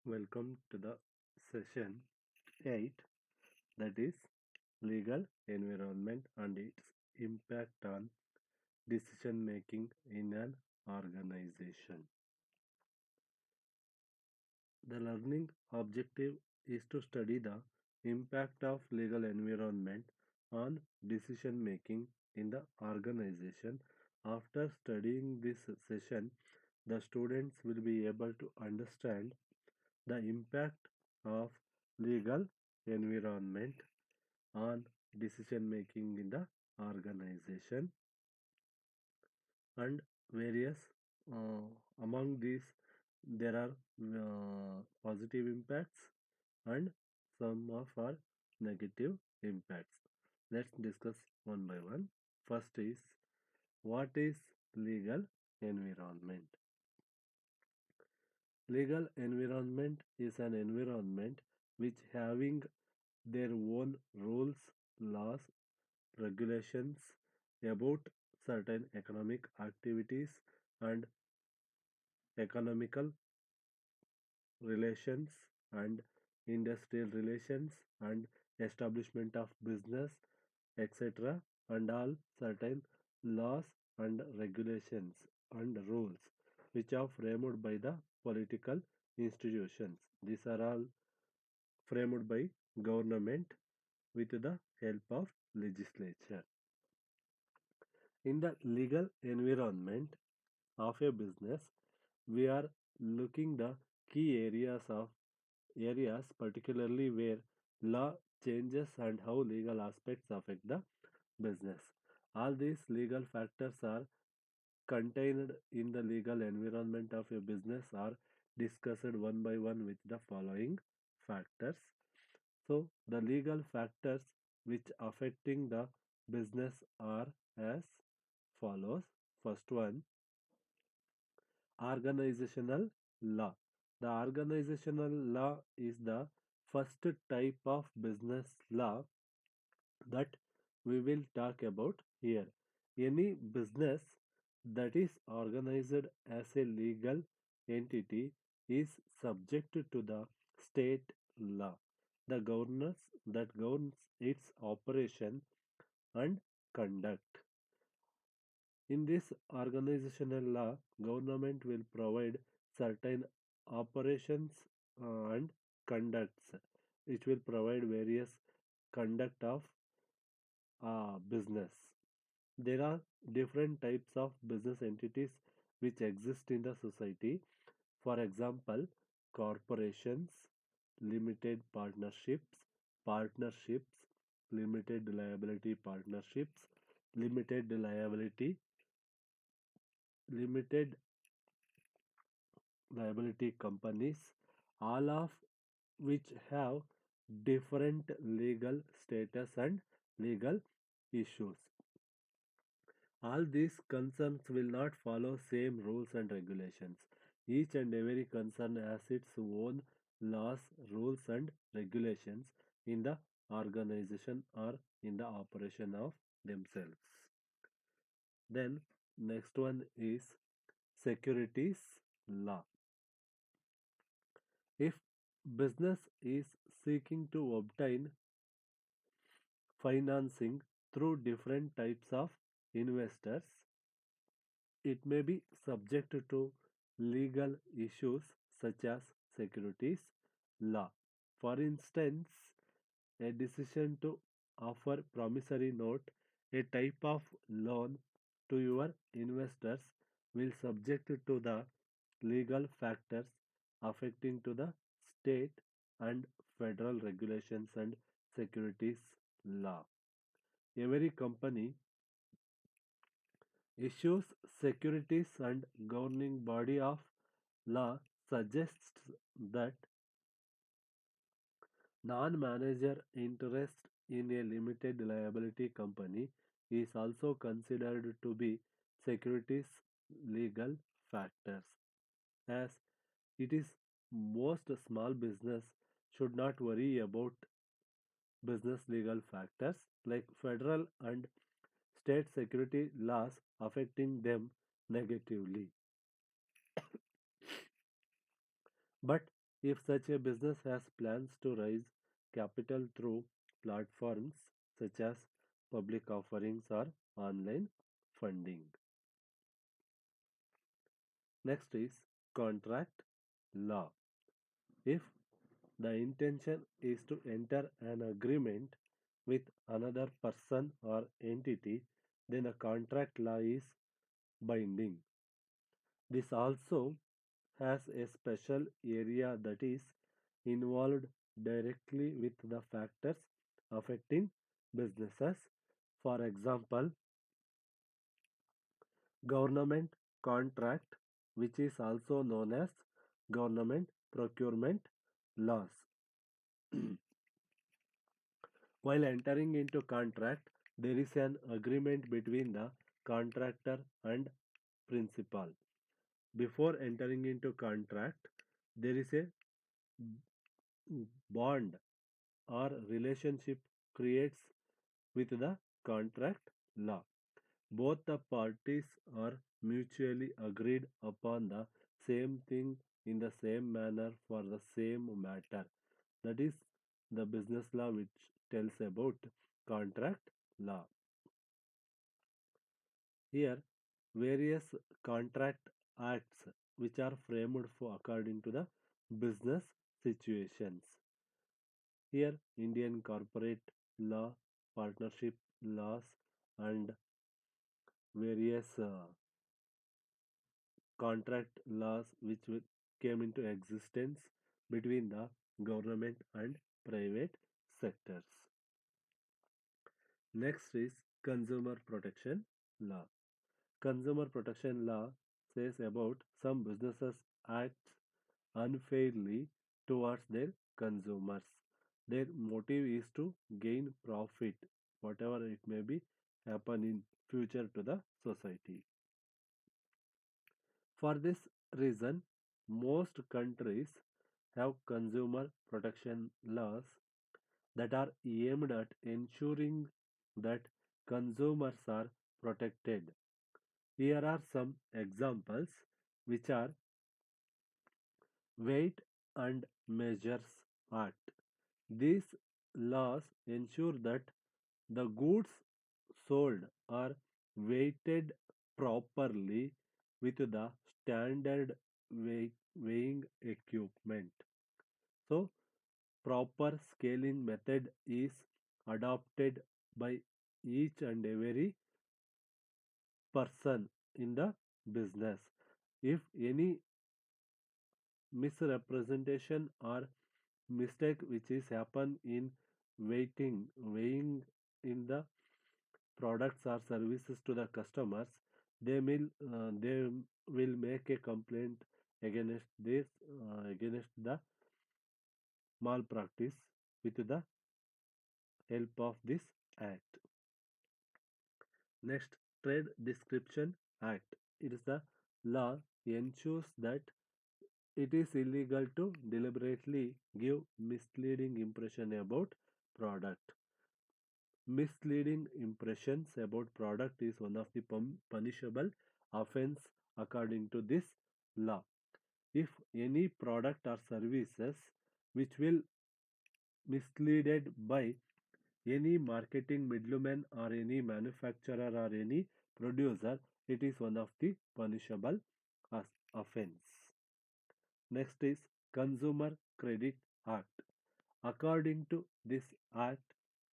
Welcome to the session 8, that is legal environment and its impact on decision making in an organization. The learning objective is to study the impact of legal environment on decision making in the organization. After studying this session, the students will be able to understand the impact of legal environment on decision making in the organization and various among these there are positive impacts and some of are negative impacts. Let's discuss one by one. First is, what is legal environment? Legal environment is an environment which having their own rules, laws, regulations about certain economic activities and economical relations and industrial relations and establishment of business, etc., and all certain laws and regulations and rules which are framed by the political institutions. These are all framed by government with the help of legislature. In the legal environment of a business, we are looking the key areas particularly where law changes and how legal aspects affect the business. All these legal factors are contained in the legal environment of a business are discussed one by one with the following factors. So the legal factors which affecting the business are as follows. First one, organizational law. The organizational law is the first type of business law that we will talk about here. Any business that is organized as a legal entity is subject to the state law. The governance that governs its operation and conduct. In this organizational law, government will provide certain operations and conducts. It will provide various conduct of business. There are different types of business entities which exist in the society. For example, corporations, limited partnerships, limited liability partnerships, limited liability, limited liability companies, all of which have different legal status and legal issues. All these concerns will not follow same rules and regulations. Each and every concern has its own laws, rules and regulations in the organization or in the operation of themselves. Then next one is securities law. If business is seeking to obtain financing through different types of investors, it may be subject to legal issues such as securities law. For instance, a decision to offer promissory note, a type of loan to your investors, will subject to the legal factors affecting to the state and federal regulations and securities law. Every company issues securities and governing body of law suggests that non-manager interest in a limited liability company is also considered to be securities legal factors, as it is most small business should not worry about business legal factors like federal and state security laws affecting them negatively. But If such a business has plans to raise capital through platforms such as public offerings or online funding. Next is contract law. If the intention is to enter an agreement with another person or entity, then a contract law is binding. This also has a special area that is involved directly with the factors affecting businesses. For example, government contract, which is also known as government procurement laws. While entering into contract, there is an agreement between the contractor and principal. Before entering into contract, there is a bond or relationship creates with the contract law. Both the parties are mutually agreed upon the same thing in the same manner for the same matter. That is the business law which tells about contract law. Here, various contract acts which are framed for according to the business situations. Here, Indian corporate law, partnership laws, and various contract laws which came into existence between the government and private sectors. Next is consumer protection law. Consumer protection law says about some businesses act unfairly towards their consumers. Their motive is to gain profit, whatever it may be, happen in future to the society. For this reason, most countries have consumer protection laws that are aimed at ensuring that consumers are protected. Here are some examples which are Weight and Measures Act. These laws ensure that the goods sold are weighted properly with the standard weighing equipment. So, proper scaling method is adopted by each and every person in the business. If any misrepresentation or mistake which is happen in weighing in the products or services to the customers, they will make a complaint against the malpractice with the help of this act. Next, Trade Description Act. It is the law ensures that it is illegal to deliberately give misleading impression about product. Misleading impressions about product is one of the punishable offense according to this law. If any product or services which will misleaded by any marketing middleman or any manufacturer or any producer, it is one of the punishable offense. Next is Consumer Credit Act. According to this act,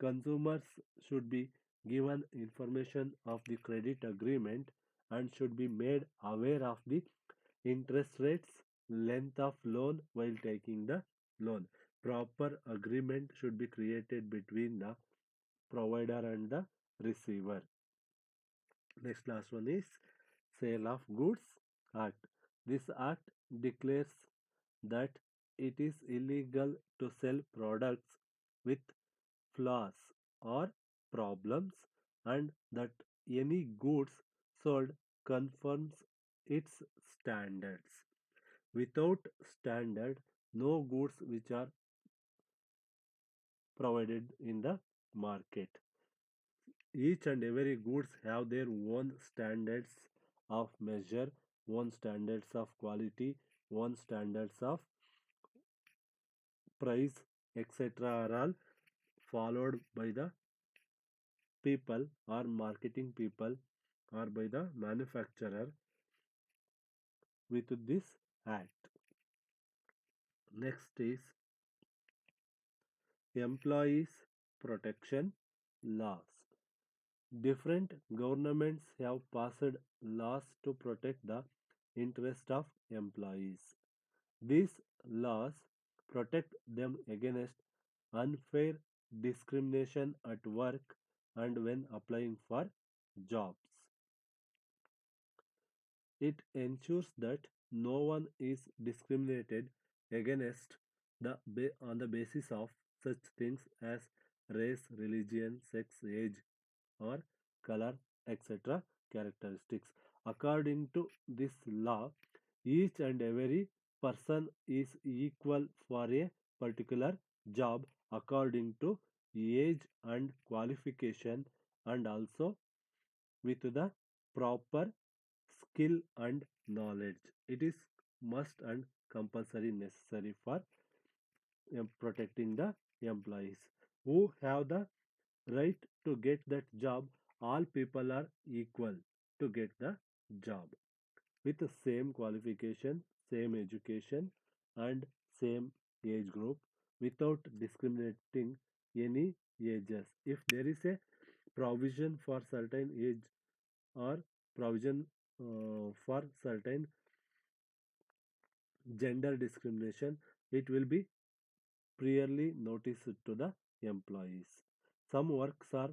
consumers should be given information of the credit agreement and should be made aware of the interest rates, length of loan while taking the loan. Proper agreement should be created between the provider and the receiver. Next last one is Sale of Goods Act. This act declares that it is illegal to sell products with flaws or problems and that any goods sold conforms its standards. Without standard, no goods which are provided in the market. Each and every goods have their own standards of measure, own standards of quality, own standards of price, etc. are all followed by the people or marketing people or by the manufacturer with this act. Next is employees protection laws. Different governments have passed laws to protect the interest of employees. These laws protect them against unfair discrimination at work and when applying for jobs. It ensures that no one is discriminated against on the basis of such things as race, religion, sex, age, or color, etc. characteristics. According to this law, each and every person is equal for a particular job according to age and qualification and also with the proper skill and knowledge. It is must and compulsory necessary for protecting the employees who have the right to get that job. All people are equal to get the job with the same qualification, same education, and same age group without discriminating any ages. If there is a provision for certain age or provision for certain gender discrimination, it will be priorly noticed to the employees. Some works are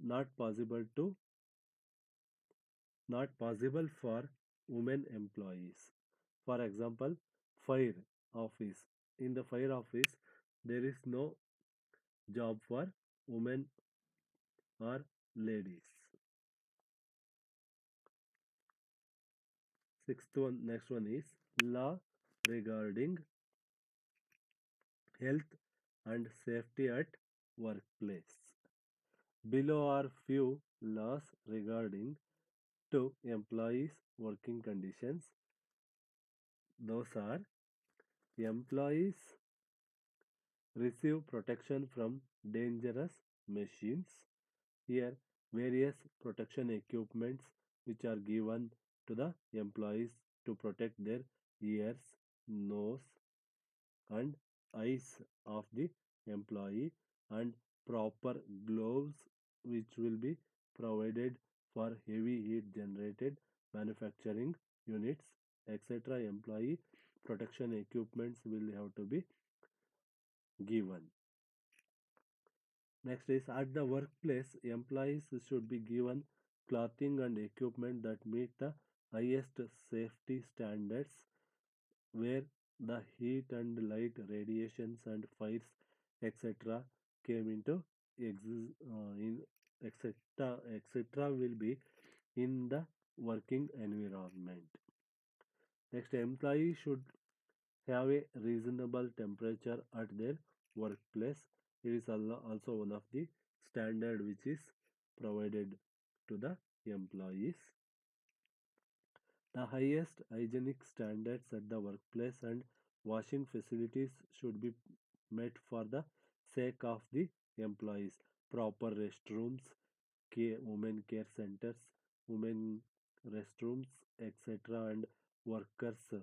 not possible to not possible for women employees. For example, fire office. In the fire office, there is no job for women or ladies. Next one is law regarding health and safety at workplace. Below are few laws regarding to employees' working conditions. Those are employees receive protection from dangerous machines. Here, various protection equipments which are given to the employees to protect their ears, nose, and eyes of the employee, and proper gloves which will be provided for heavy heat generated manufacturing units, etc. Employee protection equipments will have to be given. Next is at the workplace, employees should be given clothing and equipment that meet the highest safety standards where the heat and light radiations and fires etc came into in etc will be in the working environment. Next, employee should have a reasonable temperature at their workplace. It is also one of the standard which is provided to the employees. The highest hygienic standards at the workplace and washing facilities should be met for the sake of the employees. Proper restrooms, women care centers, women restrooms, etc., and workers'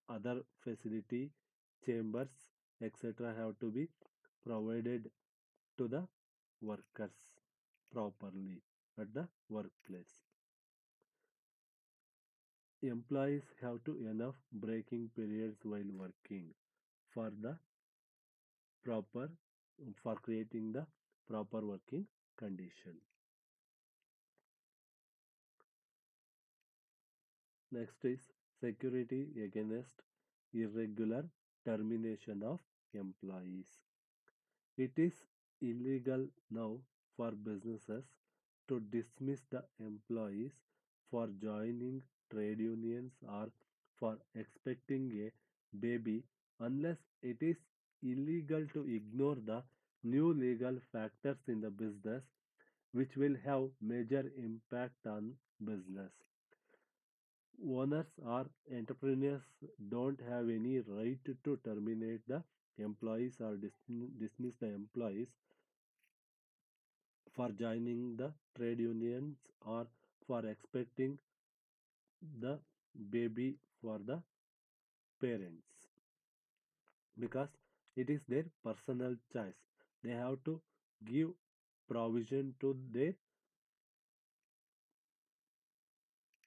other facility, chambers, etc., have to be provided to the workers properly at the workplace. Employees have to enough breaking periods while working for the proper for creating the proper working condition. Next is security against irregular termination of employees. It is illegal now for businesses to dismiss the employees for joining trade unions or for expecting a baby unless it is illegal to ignore the new legal factors in the business which will have major impact on business. Owners or entrepreneurs don't have any right to terminate the employees or dismiss the employees for joining the trade unions or for expecting the baby for the parents, because it is their personal choice. They have to give provision to their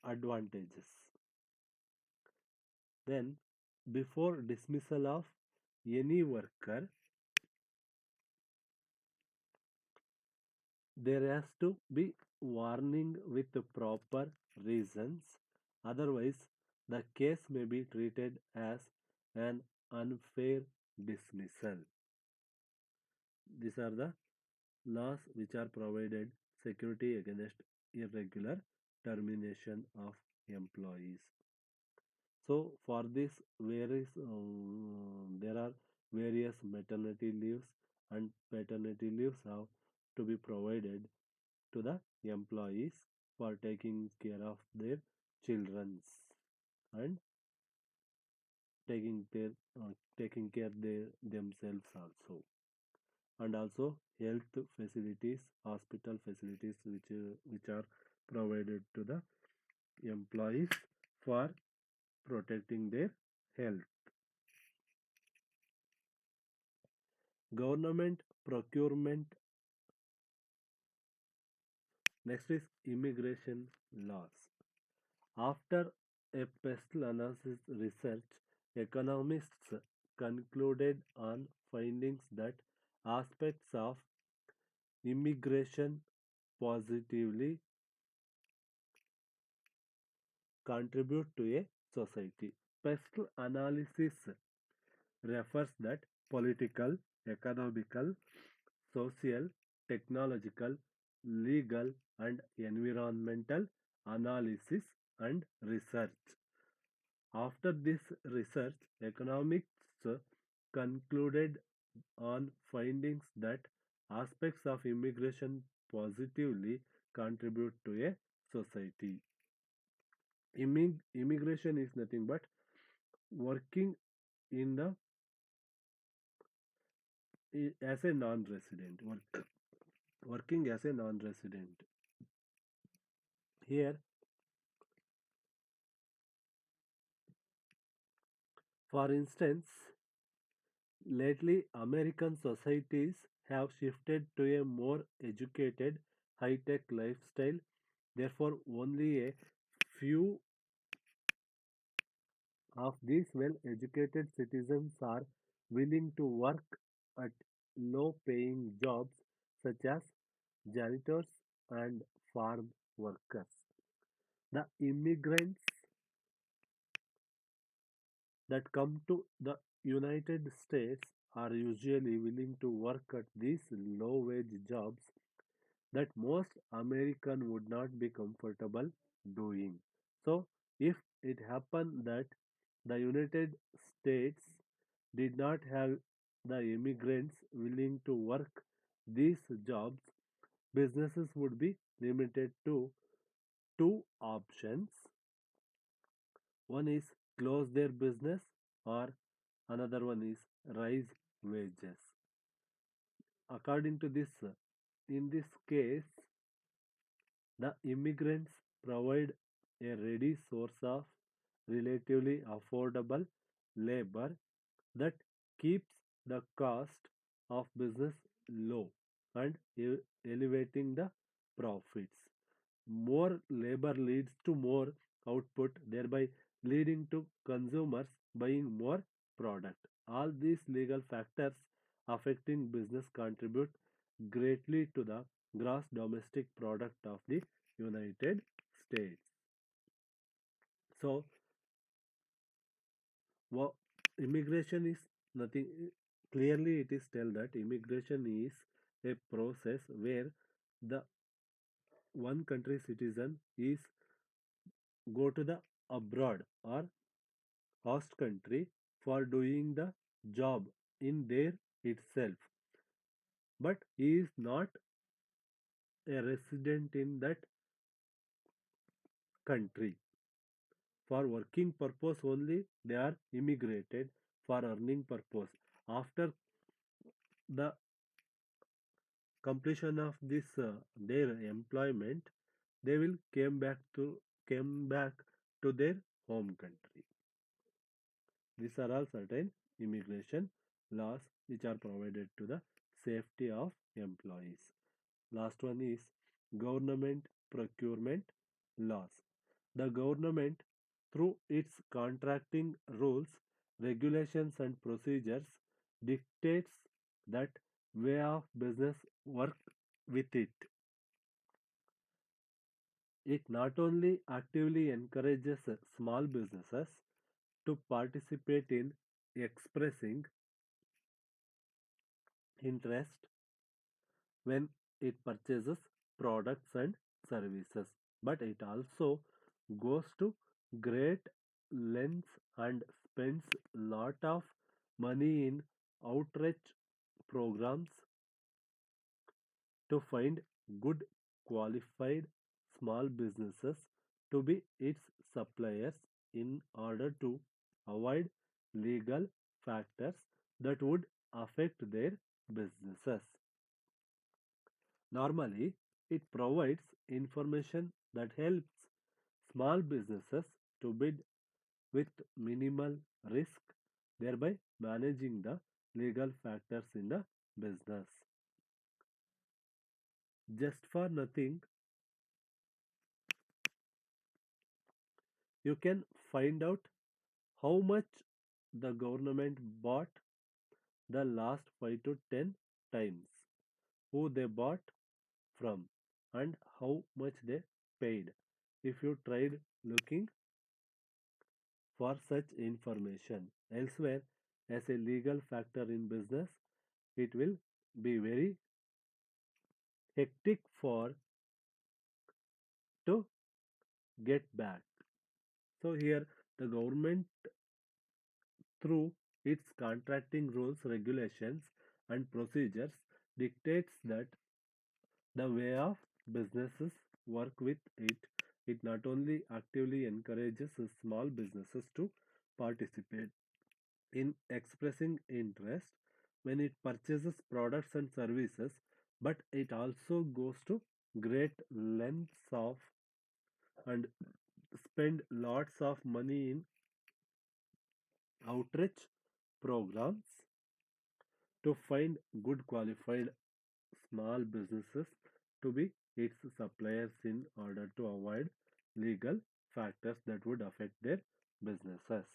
advantages. Then, before dismissal of any worker, there has to be warning with the proper reasons. Otherwise, the case may be treated as an unfair dismissal. These are the laws which are provided security against irregular termination of employees. So for this, there are various maternity leaves and paternity leaves have to be provided to the employees for taking care of their childrens and taking care themselves also, and also health facilities, hospital facilities which are provided to the employees for protecting their health. Government procurement. Next is immigration laws. After a pestle analysis research, economists concluded on findings that aspects of immigration positively contribute to a society. Pestle analysis refers that political, economical, social, technological, legal, and environmental analysis and research. After this research, economists concluded on findings that aspects of immigration positively contribute to a society. Immigration is nothing but working in the as a non-resident, working as a non-resident. Here, for instance, lately American societies have shifted to a more educated, high-tech lifestyle. Therefore, only a few of these well-educated citizens are willing to work at low-paying jobs such as janitors and farm workers. The immigrants that come to the United States are usually willing to work at these low wage jobs that most American would not be comfortable doing. So if it happened that the United States did not have the immigrants willing to work these jobs, businesses would be limited to two options. One is close their business, or another one is raise wages. According to this, in this case, the immigrants provide a ready source of relatively affordable labor that keeps the cost of business low and elevating the profits. More labor leads to more output, thereby leading to consumers buying more product. All these legal factors affecting business contribute greatly to the gross domestic product of the United States. So, immigration is nothing. Clearly, it is tell that immigration is a process where the one country citizen is go to the abroad or host country for doing the job in there itself, but he is not a resident in that country. For working purpose only, they are immigrated for earning purpose. After the completion of this their employment, they will came back to their home country. These are all certain immigration laws which are provided to the safety of employees. Last one is government procurement laws. The government, through its contracting rules, regulations, and procedures, dictates that way of business work with it. It not only actively encourages small businesses to participate in expressing interest when it purchases products and services, but it also goes to great lengths and spends lot of money in outreach programs to find good qualified small businesses to be its suppliers in order to avoid legal factors that would affect their businesses. Normally, it provides information that helps small businesses to bid with minimal risk, thereby managing the legal factors in the business. Just for nothing, you can find out how much the government bought the last 5 to 10 times, who they bought from, and how much they paid. If you tried looking for such information elsewhere as a legal factor in business, it will be very hectic for to get back. So here the government, through its contracting rules, regulations, and procedures, dictates that the way of businesses work with it. It not only actively encourages small businesses to participate in expressing interest when it purchases products and services, but it also goes to great lengths of and spend lots of money in outreach programs to find good qualified small businesses to be its suppliers in order to avoid legal factors that would affect their businesses.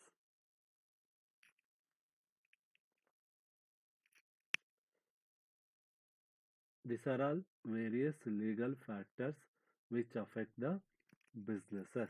These are all various legal factors which affect the businesses.